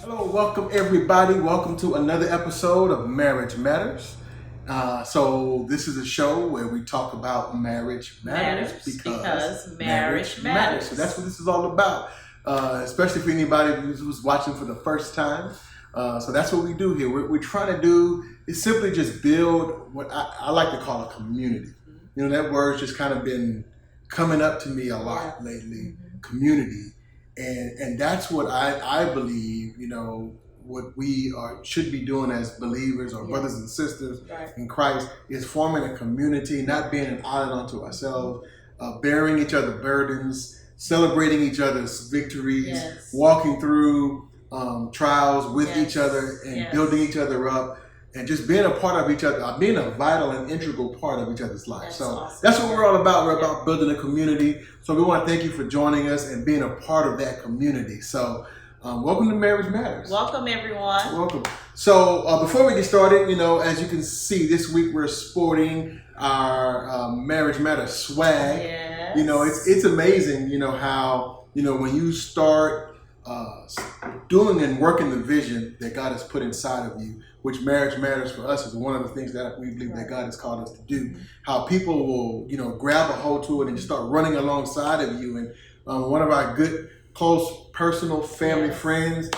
Hello, welcome everybody. Welcome to another episode of Marriage Matters. So this is a show where we talk about marriage matters because marriage matters. So that's what this is all about, especially for anybody who's watching for the first time. So that's what we do here. We're trying to do is simply just build what I like to call a community. You know, that word's just kind of been coming up to me a lot lately, community. And that's what I believe, you know, what we should be doing as believers or brothers and sisters in Christ is forming a community, not being an island unto ourselves, bearing each other's burdens, celebrating each other's victories, walking through trials with each other and building each other up. And just being a part of each other, being a vital and integral part of each other's life. That's what we're all about. We're about building a community. So we want to thank you for joining us and being a part of that community. So welcome to Marriage Matters. Welcome, everyone. Welcome. So before we get started, you know, as you can see, this week we're sporting our Marriage Matters swag. Yes. You know, it's amazing, you know, how, you know, when you start doing and working the vision that God has put inside of you, which Marriage Matters for us is one of the things that we believe that God has called us to do. How people will, you know, grab a hold to it and just start running alongside of you. And one of our good, close, personal family friends,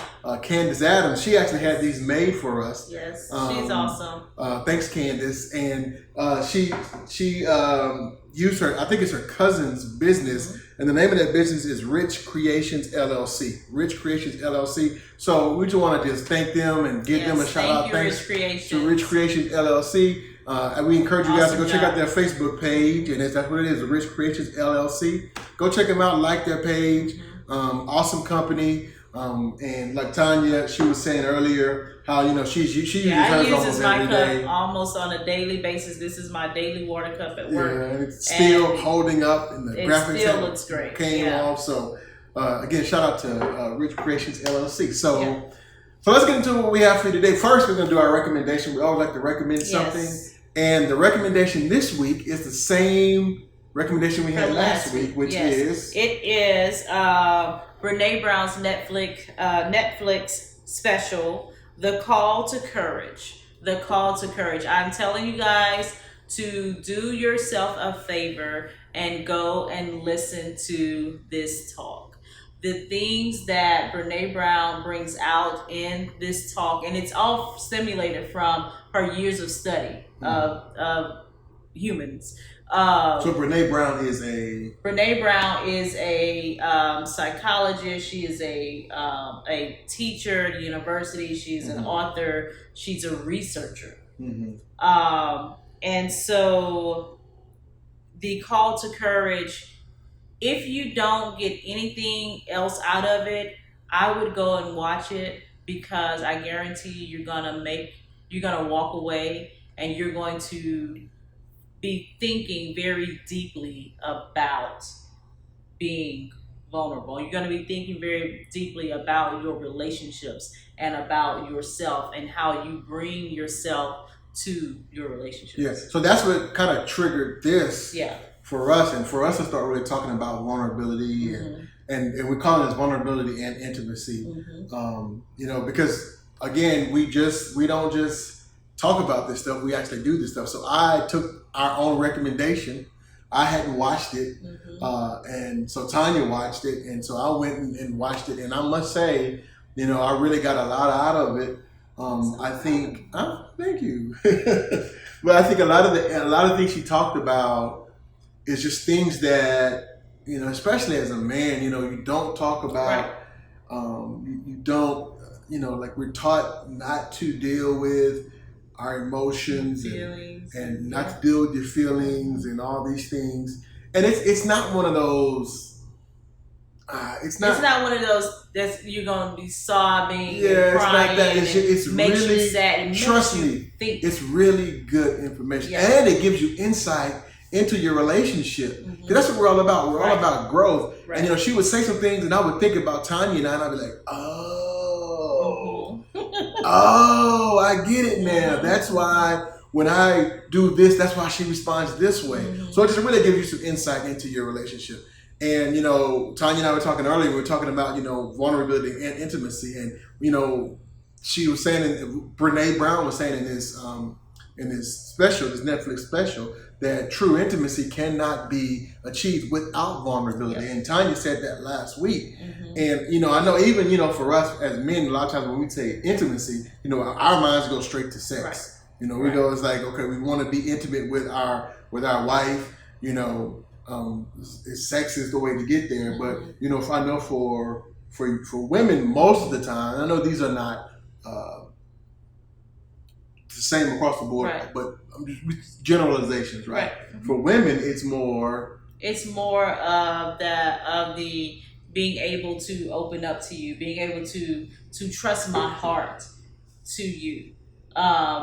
Candace Adams, she actually had these made for us. Yes, she's awesome. Thanks, Candace. And she used her, I think it's her cousin's business, and the name of that business is Rich Creations LLC. Rich Creations LLC. So we just want to just thank them and give them a shout out. Thanks to Rich Creations LLC. And we encourage you guys to go check out their Facebook page, and that's what it is, the Rich Creations LLC. Go check them out, like their page. Awesome company. And like Tanya, she was saying earlier, how, you know, she uses hers almost every day. Almost on a daily basis. This is my daily water cup at work. Yeah, and it's still holding up, and the graphics still looks great. Came off. So again, shout out to Rich Creations LLC. So let's get into what we have for you today. First, we're going to do our recommendation. We always like to recommend something, and the recommendation this week is the same recommendation we had last week, which is Brene Brown's Netflix special, The Call to Courage. The Call to Courage. I'm telling you guys to do yourself a favor and go and listen to this talk. The things that Brene Brown brings out in this talk, and it's all stimulated from her years of study of humans. So Brene Brown is a psychologist. She is a teacher at the university. She's an author. She's a researcher. And so the Call to Courage, if you don't get anything else out of it, I would go and watch it, because I guarantee you you're gonna walk away and you're going to be thinking very deeply about being vulnerable. You're going to be thinking very deeply about your relationships and about yourself and how you bring yourself to your relationships. Yes. So that's what kind of triggered this for us, and for us to start really talking about vulnerability and we call it vulnerability and intimacy. You know, because again, we don't just talk about this stuff, we actually do this stuff. So I took our own recommendation. I hadn't watched it, and so Tanya watched it, and so I went and watched it, and I must say, you know, I really got a lot out of it. I think, thank you, but I think a lot of things she talked about is just things that, you know, especially as a man, you know, you don't talk about. You don't, you know, like we're taught not to deal with our emotions and not to deal with your feelings and all these things. And it's not one of those. It's not one of those that you're gonna be sobbing. Yeah, it's not that. It's makes really you sad. And trust me. It's really good information, and it gives you insight into your relationship. That's what we're all about. We're all about growth. And you know, she would say some things, and I would think about Tanya, and I'd be like, oh, I get it now. That's why when I do this, that's why she responds this way. So it just really gives you some insight into your relationship. And, Tanya and I were talking earlier, we were talking about, vulnerability and intimacy. And, she was saying, Brene Brown was saying in this special, this Netflix special, that true intimacy cannot be achieved without vulnerability. Yep. And Tanya said that last week. Mm-hmm. And, I know even, for us as men, a lot of times when we say intimacy, our minds go straight to sex. Right. We go, it's like, okay, we want to be intimate with our wife, sex is the way to get there. But, if I know for women, most of the time, I know these are not the same across the board, right, but generalizations, right? Mm-hmm. For women, it's more of the being able to open up to you, being able to trust my heart to you,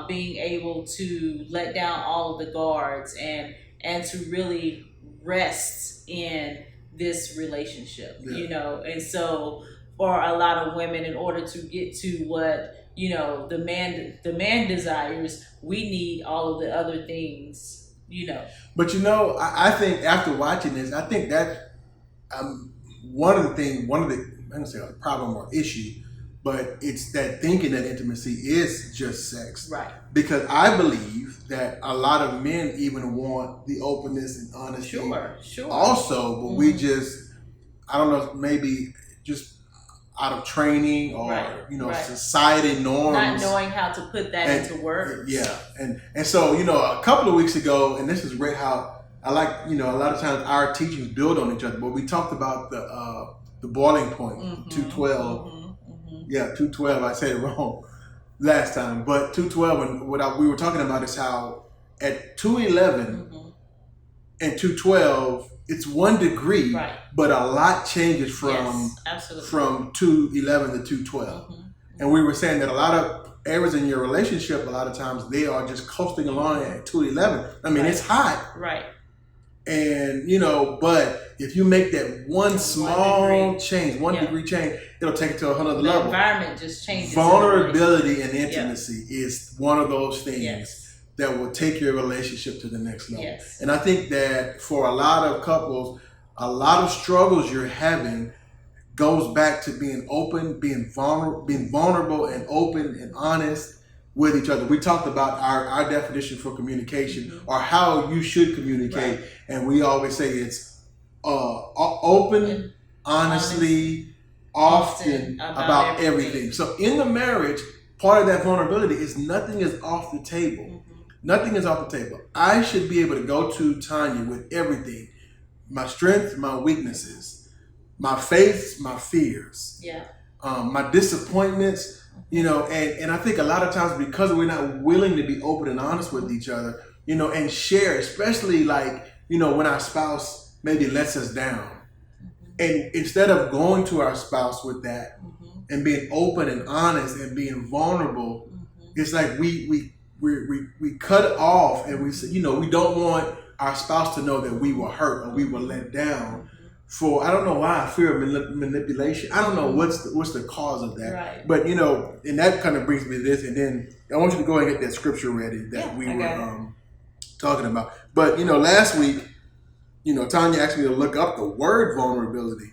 being able to let down all of the guards and to really rest in this relationship, and so for a lot of women, in order to get to what the man desires, we need all of the other things, But I think after watching this, I think that one of the I don't say a problem or issue, but it's that thinking that intimacy is just sex, right? Because I believe that a lot of men even want the openness and honesty, sure, also, but we just, I don't know, maybe just out of training or society norms, not knowing how to put that into words. Yeah, and so a couple of weeks ago, and this is great how I like a lot of times our teachings build on each other. But we talked about the boiling point, mm-hmm, 212. Mm-hmm. Yeah, 212. I said it wrong last time, but 212. And what we were talking about is how at 211 mm-hmm, and 212. It's 1 degree, right, but a lot changes from 211 to 212. Mm-hmm. And we were saying that a lot of areas in your relationship, a lot of times they are just coasting along at 211. I mean, it's hot. Right. And, but if you make that one small change, 1 degree change, it'll take it to another level. The environment just changes. Vulnerability and intimacy is one of those things that will take your relationship to the next level. Yes. And I think that for a lot of couples, a lot of struggles you're having goes back to being open, being vulnerable and open and honest with each other. We talked about our definition for communication, mm-hmm, or how you should communicate. Right. And we always say it's open, honestly, often about everything. So in the marriage, part of that vulnerability is nothing is off the table. Mm-hmm. Nothing is off the table. I should be able to go to Tanya with everything. My strengths, my weaknesses, my faiths, my fears, my disappointments, and I think a lot of times because we're not willing to be open and honest with each other, and share, especially when our spouse maybe lets us down. Mm-hmm. And instead of going to our spouse with that, mm-hmm, and being open and honest and being vulnerable, mm-hmm, it's like we cut it off, and we say, we don't want our spouse to know that we were hurt or we were let down for, I don't know why, fear of manipulation. I don't know what's the cause of that. Right. But, and that kind of brings me to this, and then I want you to go ahead and get that scripture ready that we were talking about. But, last week, Tanya asked me to look up the word vulnerability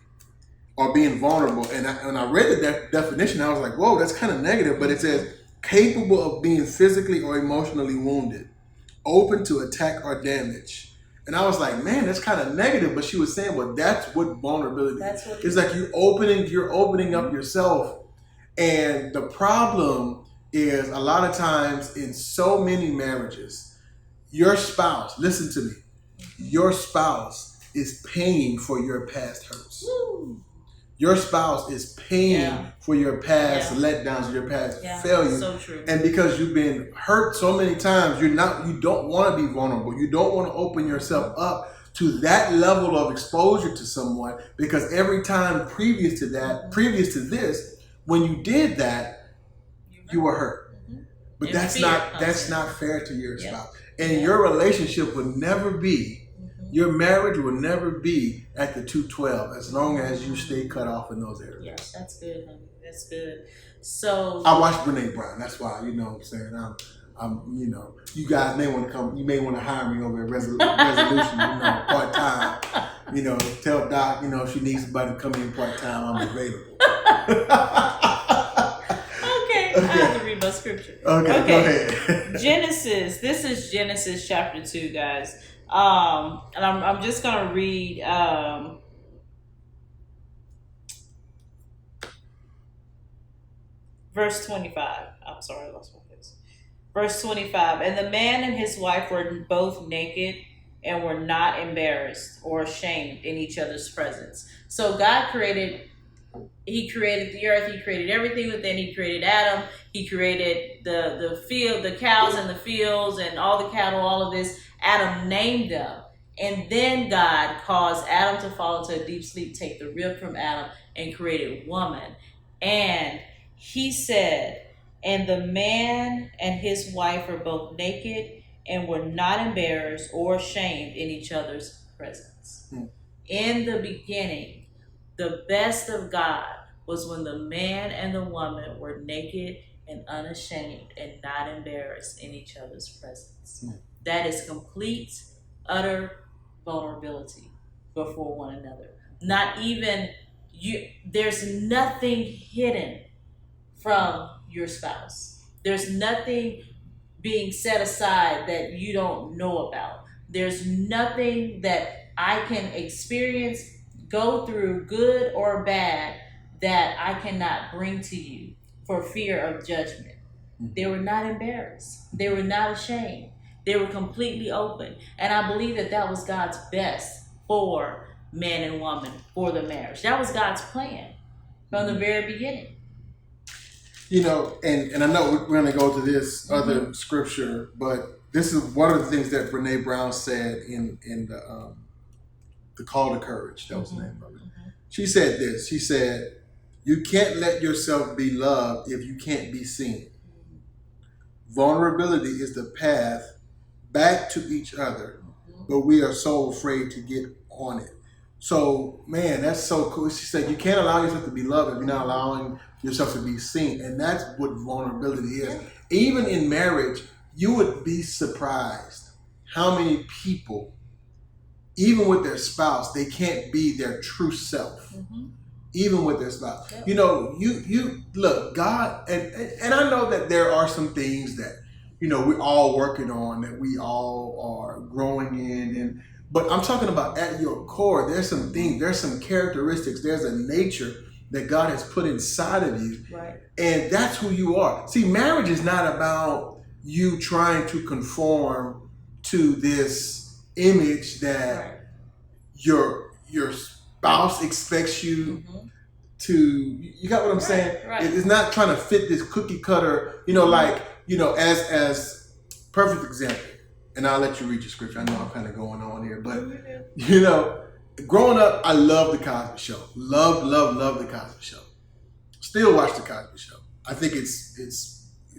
or being vulnerable. And I read the definition, I was like, whoa, that's kind of negative, but it says, capable of being physically or emotionally wounded, open to attack or damage. And I was like, man, that's kind of negative. But she was saying, well, that's what vulnerability is. It's like you're opening up yourself. And the problem is a lot of times in so many marriages, your spouse, listen to me, your spouse is paying for your past hurts. Woo. Your spouse is paying for your past letdowns, your past failures. So true. And because you've been hurt so many times, you don't want to be vulnerable. You don't want to open yourself up to that level of exposure to someone, because every time previous to this, when you did that, you were hurt. Mm-hmm. But that's not fair to your spouse. And your relationship would never be, your marriage will never be at the 212 as long as you stay cut off in those areas. Yes, that's good, honey. That's good. So I watched Brene Brown. That's why, what I'm saying. you guys may want to come. You may want to hire me over at Resolution, part time. Tell Doc, if she needs somebody to come in part time, I'm available. Okay, I have to read my scripture. Okay, go ahead. Genesis. This is Genesis chapter 2, guys. And I'm just gonna read verse 25. I'm sorry, I lost my place. Verse 25. And the man and his wife were both naked and were not embarrassed or ashamed in each other's presence. So God He created the earth. He created everything within. He created Adam. He created the field, the cows in the fields, and all the cattle. All of this. Adam named them, and then God caused Adam to fall into a deep sleep, take the rib from Adam, and created woman. And He said, and the man and his wife were both naked and were not embarrassed or ashamed in each other's presence. In the beginning, the best of God was when the man and the woman were naked and unashamed and not embarrassed in each other's presence. That is complete, utter vulnerability before one another. Not even there's nothing hidden from your spouse. There's nothing being set aside that you don't know about. There's nothing that I can experience, go through, good or bad, that I cannot bring to you for fear of judgment. They were not embarrassed. They were not ashamed. They were completely open. And I believe that was God's best for man and woman, for the marriage. That was God's plan from the very beginning. And I know we're going to go to this other scripture, but this is one of the things that Brene Brown said in the Call to Courage. That was the name of it. She said this. She said, you can't let yourself be loved if you can't be seen. Vulnerability is the path back to each other, but we are so afraid to get on it. So, man, that's so cool. She said, you can't allow yourself to be loved if you're not allowing yourself to be seen. And that's what vulnerability is. Even in marriage, you would be surprised how many people, even with their spouse, they can't be their true self. Even with their spouse. Yep. You look, God, and I know that there are some things that, we're all working on, that we all are growing in, but I'm talking about at your core, there's some things, there's some characteristics, there's a nature that God has put inside of you. Right. And that's who you are. See, marriage is not about you trying to conform to this image that your spouse expects you to. You got what I'm saying? Right. It's not trying to fit this cookie cutter, as perfect example. And I'll let you read your scripture. I know I'm kind of going on here, but growing up, I loved the Cosby Show. Love the Cosby Show. Still watch the Cosby Show. I think it's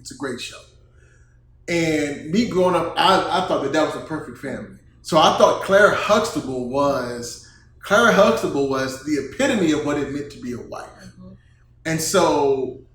a great show. And me growing up, I thought that was a perfect family. So I thought Claire Huxtable was the epitome of what it meant to be a wife. And so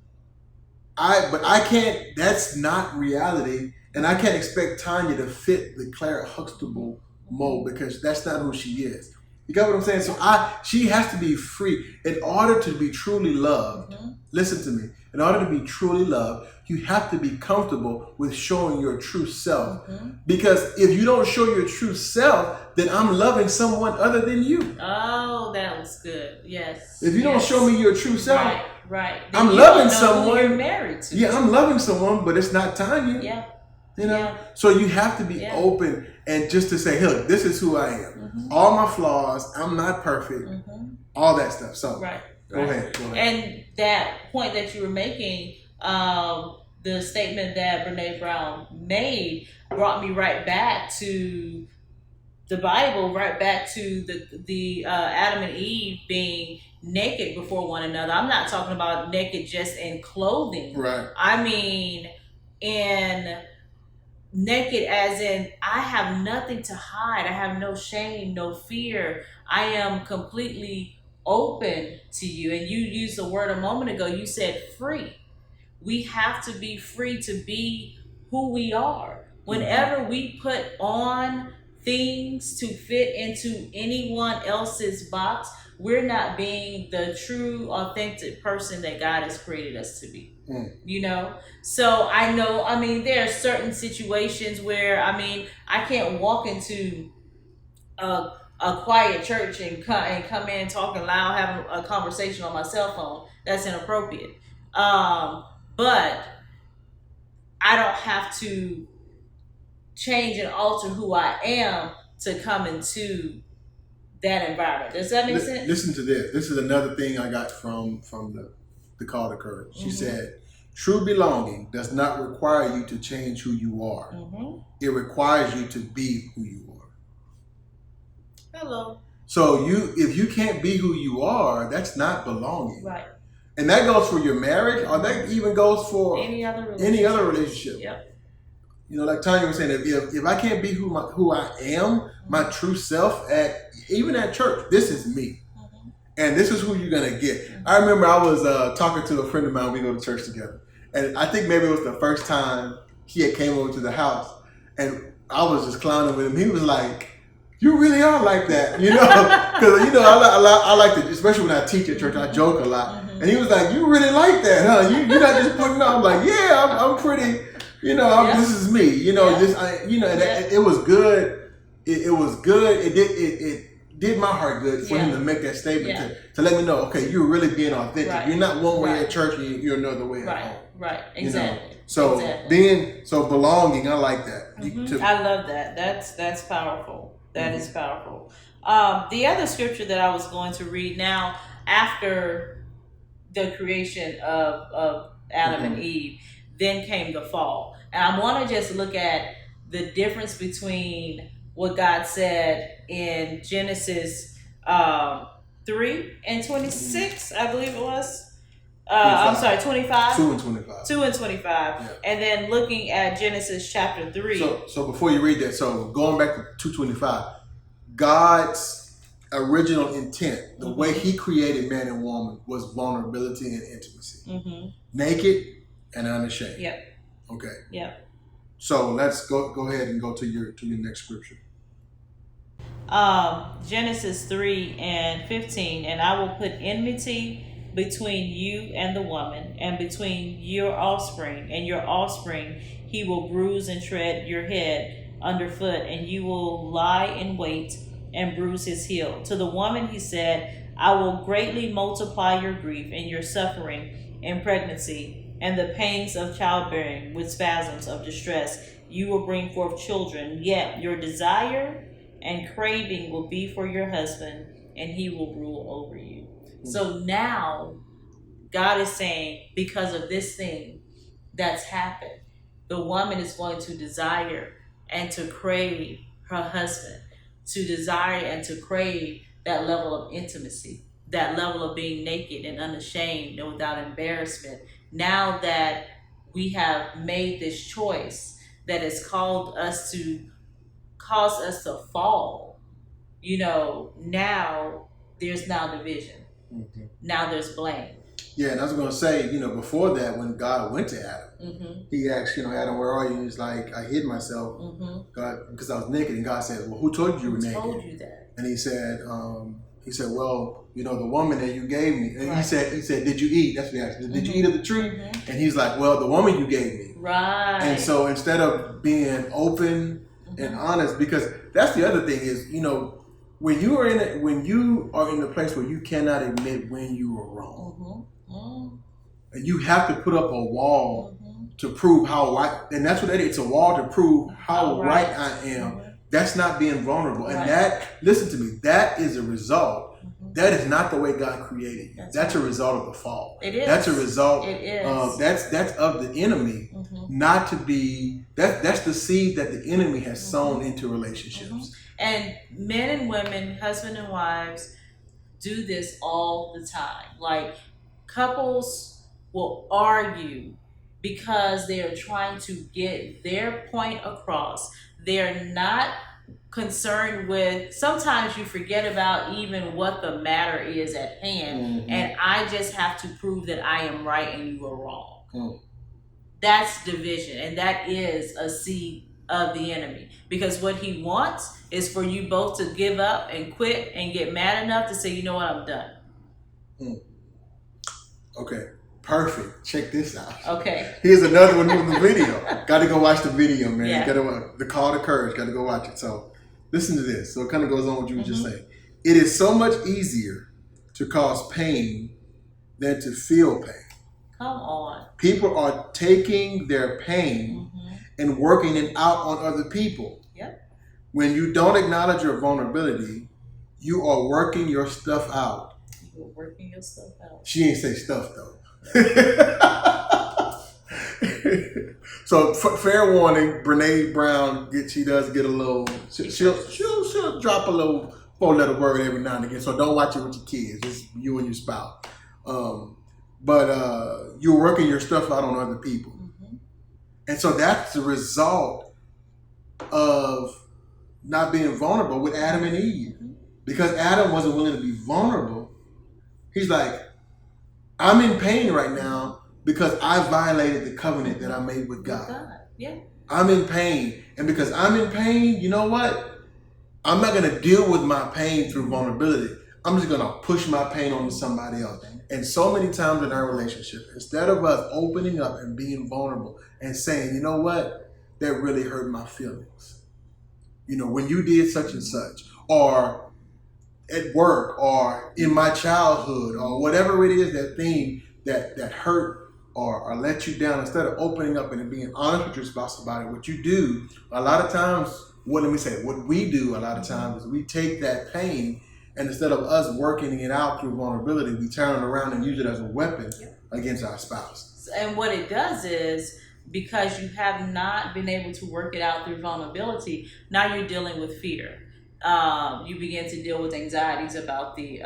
I can't, that's not reality. And I can't expect Tanya to fit the Claire Huxtable mold because that's not who she is. You got what I'm saying? So she has to be free in order to be truly loved. Listen to me. In order to be truly loved, you have to be comfortable with showing your true self. Because if you don't show your true self, then I'm loving someone other than you. Oh, that was good. Yes. If you don't show me your true self, right. I'm loving someone you're married to. Yeah, I'm loving someone, but it's not Tanya. Yeah. So you have to be open and just to say, hey, look, this is who I am. All my flaws, I'm not perfect, all that stuff. So go ahead. And that point that you were making, the statement that Brene Brown made brought me right back to the Bible, right back to the Adam and Eve being naked before one another. I'm not talking about naked just in clothing. Right. I mean, naked as in I have nothing to hide. I have no shame, no fear. I am completely open to you. And you used the word a moment ago. You said free. We have to be free to be who we are. Whenever we put on things to fit into anyone else's box, we're not being the true, authentic person that God has created us to be. You know? So I know, I mean, there are certain situations where, I mean, I can't walk into a quiet church and come in talking loud, having a conversation on my cell phone. That's inappropriate. But I don't have to change and alter who I am to come into that environment. Does that make sense? Listen to this. This is another thing I got from the call to courage. She said, true belonging does not require you to change who you are. It requires you to be who you are. Hello. So if you can't be who you are, that's not belonging. Right. And that goes for your marriage, or that even goes for any other relationship. Yep. You know, like Tanya was saying, if I can't be who I am, my true self even at church, this is me. And this is who you're going to get. I remember I was talking to a friend of mine. We go to church together. And I think maybe it was the first time he had came over to the house. And I was just clowning with him. He was like, you really are like that, you know? Because, you know, I like to, especially when I teach at church, I joke a lot. And he was like, you really like that, huh? You're not just putting on. I'm like, yeah, I'm pretty, you know, this is me. You know, it was good. It was good. It did my heart good for him to make that statement to let me know, okay, you're really being authentic. Right. You're not one way at church and you're another way at home. Right, exactly. You know? So belonging, I like that. I love that. That's powerful. That is powerful. The other scripture that I was going to read now, after the creation of Adam and Eve, then came the fall. And I want to just look at the difference between what God said in Genesis 3 and 26, I believe it was. I'm sorry, 25. 2 and 25. 2 and 25. Yeah. And then looking at Genesis chapter 3. So before you read that, so going back to 225, God's original intent, the way he created man and woman, was vulnerability and intimacy. Naked and unashamed. Yep. Okay. Yep. So let's go ahead and go to your next scripture. Genesis 3 and 15, and I will put enmity between you and the woman, and between your offspring and your offspring. He will bruise and tread your head underfoot, and you will lie in wait and bruise his heel. To the woman he said, I will greatly multiply your grief and your suffering in pregnancy, and the pangs of childbearing with spasms of distress. You will bring forth children, yet your desire and craving will be for your husband, and he will rule over you. So now God is saying, because of this thing that's happened, the woman is going to desire and to crave her husband, to desire and to crave that level of intimacy, that level of being naked and unashamed and without embarrassment. Now that we have made this choice that has caused us to fall, you know, now there's now division. Now there's blame. Yeah, and I was going to say, you know, before that, when God went to Adam, he asked, you know, Adam, where are you? And he's like, I hid myself, God, because I was naked. And God said, well, who told you were naked? Who told you that? And he said, well, you know, the woman that you gave me. And he said, did you eat? That's what he asked. Did you eat of the tree? And he's like, well, the woman you gave me. Right. And so instead of being open and honest, because that's the other thing is, you know, when you are in the place where you cannot admit when you were wrong, and you have to put up a wall to prove how right, and that's what it is. It's a wall to prove how right I am. That's not being vulnerable. And that, listen to me, that is a result. That is not the way God created you. That's a result of the fall. It is. That's a result of that's of the enemy. Not to be that's the seed that the enemy has sown into relationships. And men and women, husband and wives, do this all the time. Like, couples will argue because they're trying to get their point across. They're not concerned with, sometimes you forget about even what the matter is at hand, and I just have to prove that I am right and you are wrong. that's division, and that is a seed of the enemy. Because what he wants is for you both to give up and quit and get mad enough to say, you know what, I'm done. Okay, perfect. Check this out. Okay. Here's another one from the video. Got to go watch the video, man. Yeah. The Call to Courage. Got to go watch it. So listen to this. So it kind of goes on what you were just saying. It is so much easier to cause pain than to feel pain. Come on. People are taking their pain and working it out on other people. Yep. When you don't acknowledge your vulnerability, you are working your stuff out. You're working your stuff out. She ain't say stuff though. So fair warning, Brene Brown she does get a little. She'll drop a little 4-letter word every now and again. So don't watch it with your kids. It's you and your spouse. But you're working your stuff out on other people, and so that's the result of not being vulnerable with Adam and Eve, because Adam wasn't willing to be vulnerable. He's like, I'm in pain right now because I violated the covenant that I made with God. Yeah. I'm in pain. And because I'm in pain, you know what? I'm not going to deal with my pain through vulnerability. I'm just going to push my pain onto somebody else. And so many times in our relationship, instead of us opening up and being vulnerable and saying, you know what? That really hurt my feelings. You know, when you did such and such, or at work, or in my childhood, or whatever it is, that thing that hurt or let you down, instead of opening up and being honest with your spouse about it, what you do a lot of times, what we do a lot of times is we take that pain, and instead of us working it out through vulnerability, we turn it around and use it as a weapon against our spouse. And what it does is, because you have not been able to work it out through vulnerability, now you're dealing with fear. You begin to deal with anxieties about the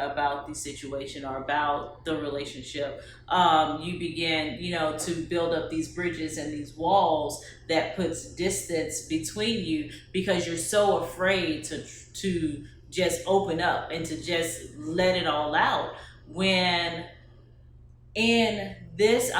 situation or about the relationship. You begin, to build up these bridges and these walls that puts distance between you, because you're so afraid to just open up and to just let it all out. When in this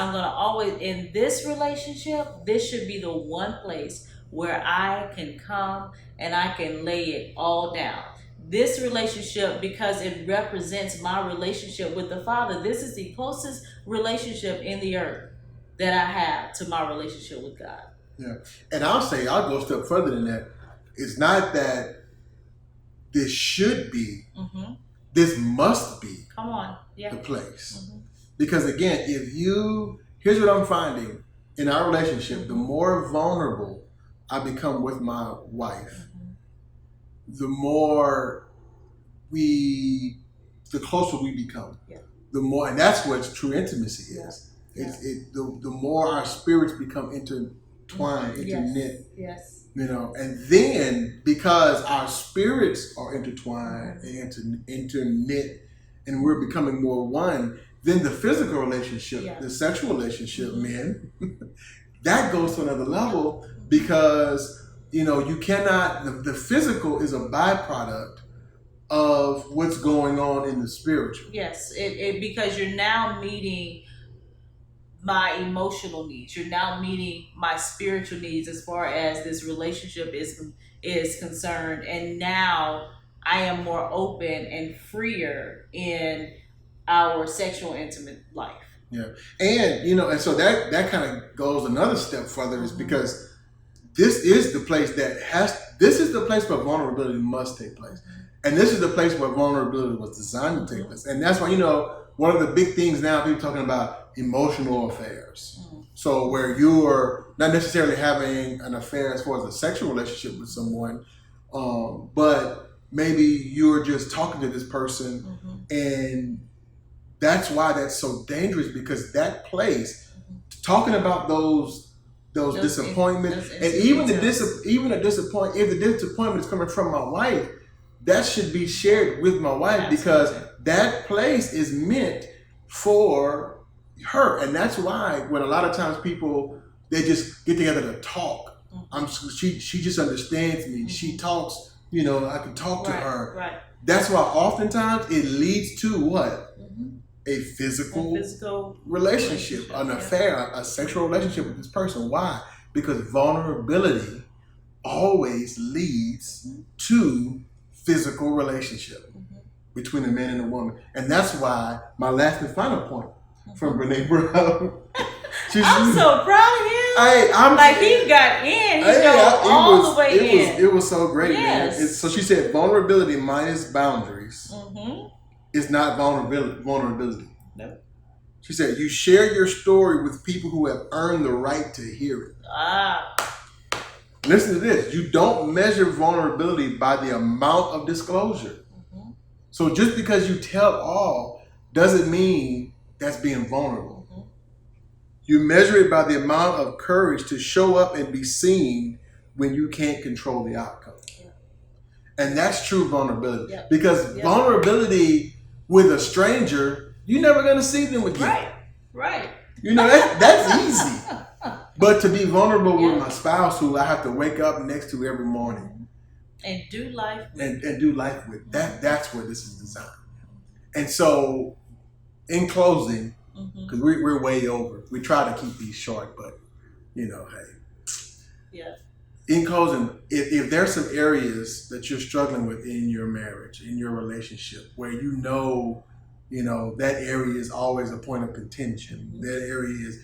relationship, this should be the one place where I can come and I can lay it all down. This relationship, because it represents my relationship with the Father, this is the closest relationship in the earth that I have to my relationship with God. Yeah. And I'll go a step further than that. It's not that this should be, this must be the place. Because again, here's what I'm finding in our relationship, the more vulnerable I become with my wife, the closer we become. Yeah. The more, and that's what true intimacy is. Yeah. The more our spirits become intertwined, interknit. Yes. And then because our spirits are intertwined and interknit, and we're becoming more one, then the physical relationship, the sexual relationship, men, that goes to another level, because you cannot, the physical is a byproduct of what's going on in the spiritual. Yes, because you're now meeting my emotional needs. You're now meeting my spiritual needs as far as this relationship is concerned. And now I am more open and freer in our sexual intimate life. Yeah. And, and so that kind of goes another step further, is because this is the place where vulnerability must take place. And this is the place where vulnerability was designed to take place. And that's why, one of the big things now, people talking about emotional affairs. So where you're not necessarily having an affair as far as a sexual relationship with someone, but maybe you're just talking to this person, and that's why that's so dangerous, because that place, talking about those disappointments, and even a disappointment, if the disappointment is coming from my wife, that should be shared with my wife, because that place is meant for her. And that's why when a lot of times people, they just get together to talk. She just understands me. She talks, I can talk to her. Right. That's why oftentimes it leads to what? a physical relationship, an affair, a sexual relationship with this person. Why? Because vulnerability always leads to physical relationship between a man and a woman. And that's why my last and final point from Brene Brown. I'm so proud of him. He got in. He got all the way in. It was so great, man. So she said, vulnerability minus boundaries is not vulnerability. No. She said, you share your story with people who have earned the right to hear it. Listen to this. You don't measure vulnerability by the amount of disclosure. So just because you tell all doesn't mean that's being vulnerable. You measure it by the amount of courage to show up and be seen when you can't control the outcome. And that's true vulnerability. Because vulnerability with a stranger, you're never going to see them again. Right. You know, that's easy. But to be vulnerable with my spouse, who I have to wake up next to every morning and do life with, and do life with, that's where this is designed. And so, in closing, because we're way over, we try to keep these short, but in closing, if there's some areas that you're struggling with in your marriage, in your relationship, where that area is always a point of contention, that area is,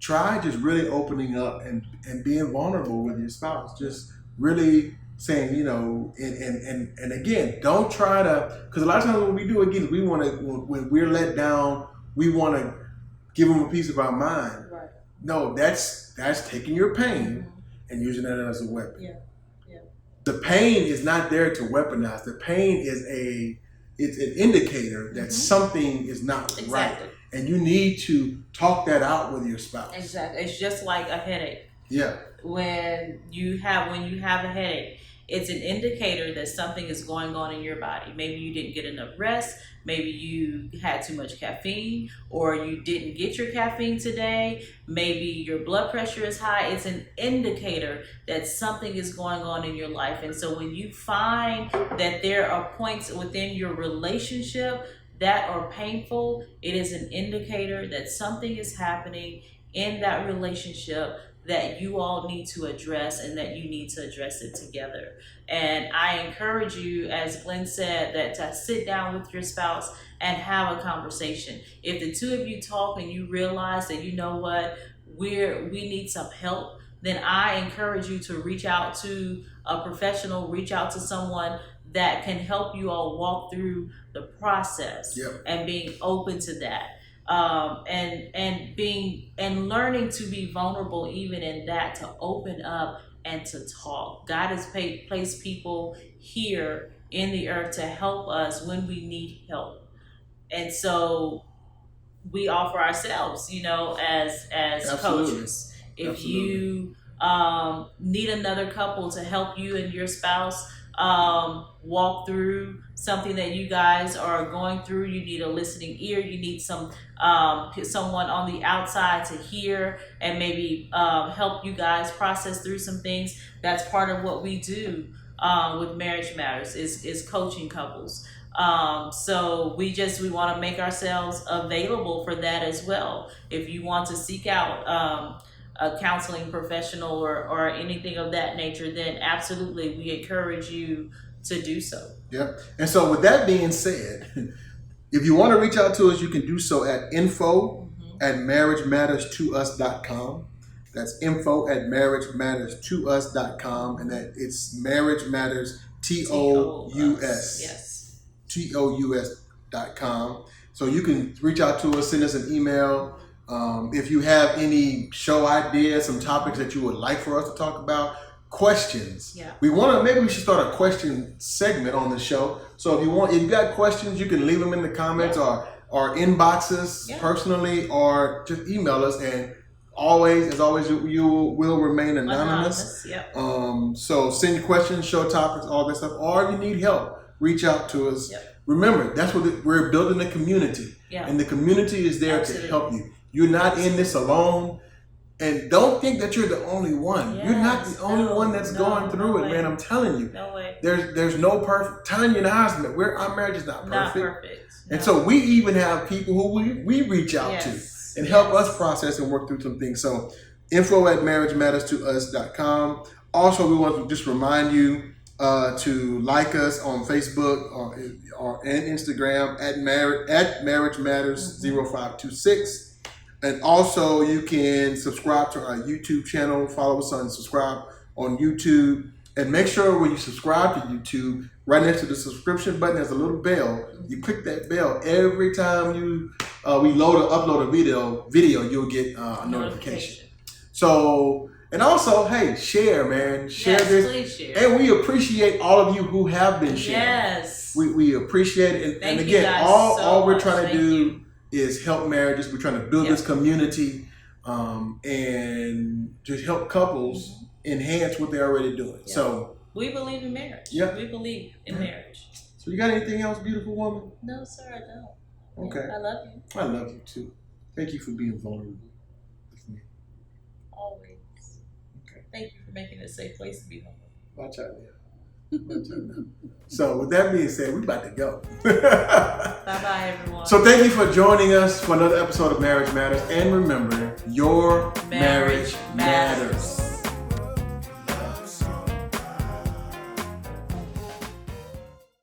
try just really opening up and being vulnerable with your spouse. Just really saying, and again, don't try to, because a lot of times when we do, again, we want to, when we're let down, we want to give them a piece of our mind. Right. No, that's taking your pain and using that as a weapon. The pain is not there to weaponize. The pain is it's an indicator that something is not right. And you need to talk that out with your spouse. Exactly. It's just like a headache. Yeah. When you have a headache, it's an indicator that something is going on in your body. Maybe you didn't get enough rest. Maybe you had too much caffeine, or you didn't get your caffeine today. Maybe your blood pressure is high. It's an indicator that something is going on in your life. And so when you find that there are points within your relationship that are painful, it is an indicator that something is happening in that relationship that you all need to address, and that you need to address it together. And I encourage you, as Glenn said, that to sit down with your spouse and have a conversation. If the two of you talk and you realize that, you know what, we need some help, then I encourage you to reach out to a professional, reach out to someone that can help you all walk through the process and being open to that. And learning to be vulnerable even in that, to open up and to talk. God has placed people here in the earth to help us when we need help. And so we offer ourselves, as coaches. If you need another couple to help you and your spouse walk through something that you guys are going through, you need a listening ear, you need someone on the outside to hear and maybe help you guys process through some things. That's part of what we do with Marriage Matters, is coaching couples. So we want to make ourselves available for that as well. If you want to seek out a counseling professional or anything of that nature, then absolutely we encourage you to do so. Yep. And so with that being said, if you want to reach out to us, you can do so at info@marriagematterstous.com. That's info@marriagematterstous.com, and that it's Marriage Matters TOUS. Yes. TOUS.com. So you can reach out to us, send us an email. If you have any show ideas, some topics that you would like for us to talk about, questions. Yeah. Maybe we should start a question segment on the show. So if you got questions, you can leave them in the comments or inbox us personally, or just email us. And as always, you will remain anonymous. Yep. So send your questions, show topics, all that stuff. Or if you need help, reach out to us. Yep. Remember, that's what we're building a community, and the community is there to help you. You're not in this alone. And don't think that you're the only one. Yes, you're not the only one that's going through it, man. I'm telling you. No way. There's no perfect. Tanya and Osmond, our marriage is not perfect. Not perfect. No. And so we even have people who we reach out to and help us process and work through some things. So info@marriagematterstous.com. Also, we want to just remind you to like us on Facebook or and Instagram at Marriage Matters 0526. And also, you can subscribe to our YouTube channel. Follow us on subscribe on YouTube. And make sure when you subscribe to YouTube, right next to the subscription button, there's a little bell. You click that bell every time we upload a video, you'll get a notification. So, and also, hey, share, man. Share this. Please share. And we appreciate all of you who have been sharing. Yes. We appreciate it. And again, all we're trying to do is help marriages. We're trying to build this community and just help couples enhance what they're already doing. Yeah. So we believe in marriage. Yeah. We believe in marriage. So you got anything else, beautiful woman? No, sir, I don't. Okay. I love you. I love you too. Thank you for being vulnerable with me. Always. Okay. Thank you for making it a safe place to be vulnerable. Watch out now. So with that being said, we're about to go. Bye-bye, everyone. So thank you for joining us for another episode of Marriage Matters. And remember, your marriage matters.